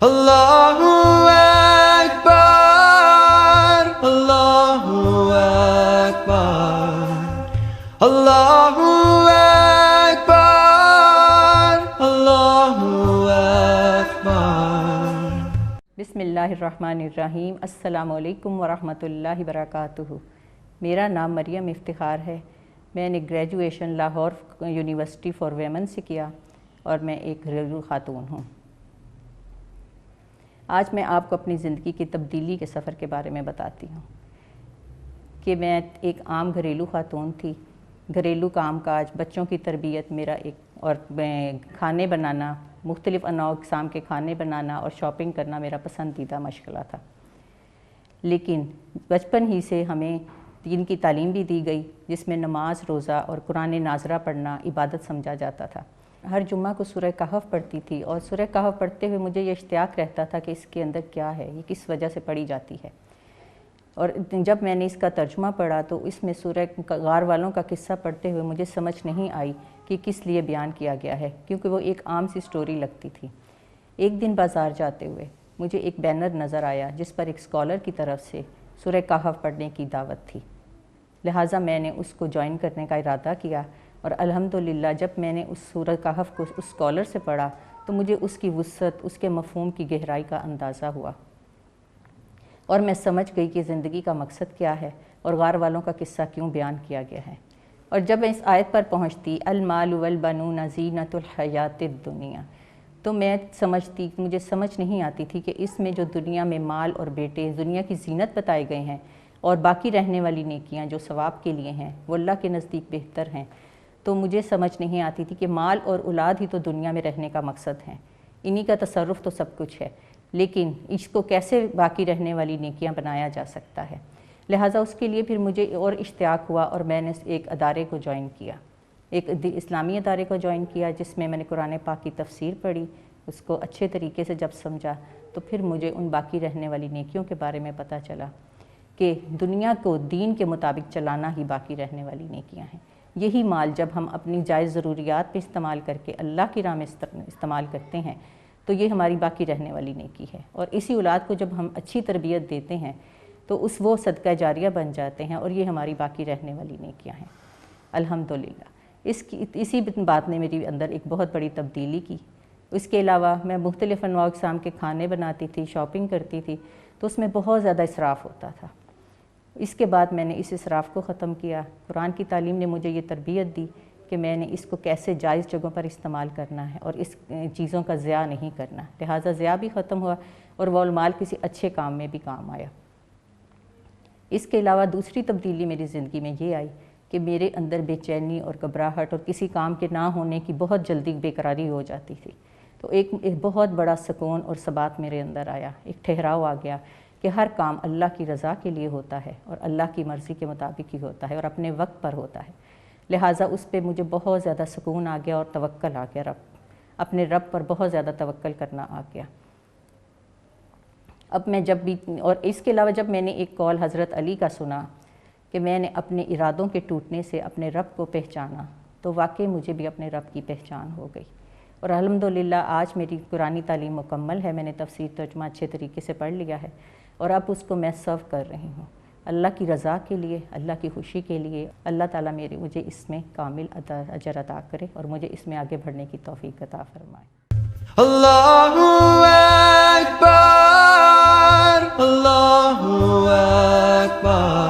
اللہ اکبر، اللہ اکبر، اللہ اکبر، اللہ اکبر۔ بسم اللہ الرحمن الرحیم۔ السلام علیکم ورحمۃ اللہ وبرکاتہ۔ میرا نام مریم افتخار ہے۔ میں نے graduation Lahore university for women سے کیا اور میں ایک گھریلو خاتون ہوں۔ آج میں آپ کو اپنی زندگی کی تبدیلی کے سفر کے بارے میں بتاتی ہوں کہ میں ایک عام گھریلو خاتون تھی۔ گھریلو کام کاج، بچوں کی تربیت میرا اور کھانے بنانا، مختلف انواع اقسام کے کھانے بنانا اور شاپنگ کرنا میرا پسندیدہ مشغلہ تھا۔ لیکن بچپن ہی سے ہمیں دین کی تعلیم بھی دی گئی، جس میں نماز، روزہ اور قرآن ناظرہ پڑھنا عبادت سمجھا جاتا تھا۔ ہر جمعہ کو سورہ کہف پڑھتی تھی اور سورہ کہف پڑھتے ہوئے مجھے یہ اشتیاق رہتا تھا کہ اس کے اندر کیا ہے، یہ کس وجہ سے پڑھی جاتی ہے۔ اور جب میں نے اس کا ترجمہ پڑھا تو اس میں سورہ غار والوں کا قصہ پڑھتے ہوئے مجھے سمجھ نہیں آئی کہ کس لیے بیان کیا گیا ہے، کیونکہ وہ ایک عام سی سٹوری لگتی تھی۔ ایک دن بازار جاتے ہوئے مجھے ایک بینر نظر آیا جس پر ایک اسکالر کی طرف سے سورہ کہف پڑھنے کی دعوت تھی، لہٰذا میں نے اس کو جوائن کرنے کا ارادہ کیا۔ اور الحمدللہ جب میں نے اس سورہ کہف کو اس اسکالر سے پڑھا تو مجھے اس کی وسعت، اس کے مفہوم کی گہرائی کا اندازہ ہوا اور میں سمجھ گئی کہ زندگی کا مقصد کیا ہے اور غار والوں کا قصہ کیوں بیان کیا گیا ہے۔ اور جب میں اس آیت پر پہنچتی المال والبنون زینۃ الحیات الدنیا، تو میں مجھے سمجھ نہیں آتی تھی کہ اس میں جو دنیا میں مال اور بیٹے دنیا کی زینت بتائے گئے ہیں اور باقی رہنے والی نیکیاں جو ثواب کے لیے ہیں وہ اللہ کے نزدیک بہتر ہیں، تو مجھے سمجھ نہیں آتی تھی کہ مال اور اولاد ہی تو دنیا میں رہنے کا مقصد ہے، انہی کا تصرف تو سب کچھ ہے، لیکن اس کو کیسے باقی رہنے والی نیکیاں بنایا جا سکتا ہے۔ لہٰذا اس کے لیے پھر مجھے اور اشتیاق ہوا اور میں نے ایک ادارے کو جوائن کیا، ایک اسلامی ادارے کو جوائن کیا جس میں میں نے قرآن پاک کی تفسیر پڑھی، اس کو اچھے طریقے سے جب سمجھا تو پھر مجھے ان باقی رہنے والی نیکیوں کے بارے میں پتہ چلا کہ دنیا کو دین کے مطابق چلانا ہی باقی رہنے والی نیکیاں ہیں۔ یہی مال جب ہم اپنی جائز ضروریات پہ استعمال کر کے اللہ کی راہ میں استعمال کرتے ہیں تو یہ ہماری باقی رہنے والی نیکی ہے، اور اسی اولاد کو جب ہم اچھی تربیت دیتے ہیں تو وہ صدقہ جاریہ بن جاتے ہیں اور یہ ہماری باقی رہنے والی نیکیاں ہیں۔ الحمدللہ اسی بات نے میری اندر ایک بہت بڑی تبدیلی کی۔ اس کے علاوہ میں مختلف انواع اقسام کے کھانے بناتی تھی، شاپنگ کرتی تھی، تو اس میں بہت زیادہ اسراف ہوتا تھا۔ اس کے بعد میں نے اس اسراف کو ختم کیا۔ قرآن کی تعلیم نے مجھے یہ تربیت دی کہ میں نے اس کو کیسے جائز جگہوں پر استعمال کرنا ہے اور اس چیزوں کا ضیاع نہیں کرنا، لہٰذا ضیاع بھی ختم ہوا اور وہ مال کسی اچھے کام میں بھی کام آیا۔ اس کے علاوہ دوسری تبدیلی میری زندگی میں یہ آئی کہ میرے اندر بے چینی اور گھبراہٹ اور کسی کام کے نہ ہونے کی بہت جلدی بے قراری ہو جاتی تھی، تو ایک بہت بڑا سکون اور ثبات میرے اندر آیا، ایک ٹھہراؤ آ گیا کہ ہر کام اللہ کی رضا کے لیے ہوتا ہے اور اللہ کی مرضی کے مطابق ہی ہوتا ہے اور اپنے وقت پر ہوتا ہے، لہٰذا اس پہ مجھے بہت زیادہ سکون آ گیا اور توکل آ گیا، اپنے رب پر بہت زیادہ توکل کرنا آ گیا۔ اب میں جب بھی، اور اس کے علاوہ جب میں نے ایک قول حضرت علی کا سنا کہ میں نے اپنے ارادوں کے ٹوٹنے سے اپنے رب کو پہچانا، تو واقعی مجھے بھی اپنے رب کی پہچان ہو گئی، اور الحمدللہ آج میری قرآنی تعلیم مکمل ہے، میں نے تفسیر ترجمہ اچھے طریقے سے پڑھ لیا ہے اور اب اس کو میں سرو کر رہی ہوں اللہ کی رضا کے لیے، اللہ کی خوشی کے لیے۔ اللہ تعالیٰ مجھے اس میں کامل اجر عطا کرے اور مجھے اس میں آگے بڑھنے کی توفیق عطا فرمائے۔ اللہ اکبر، اللہ اکبر۔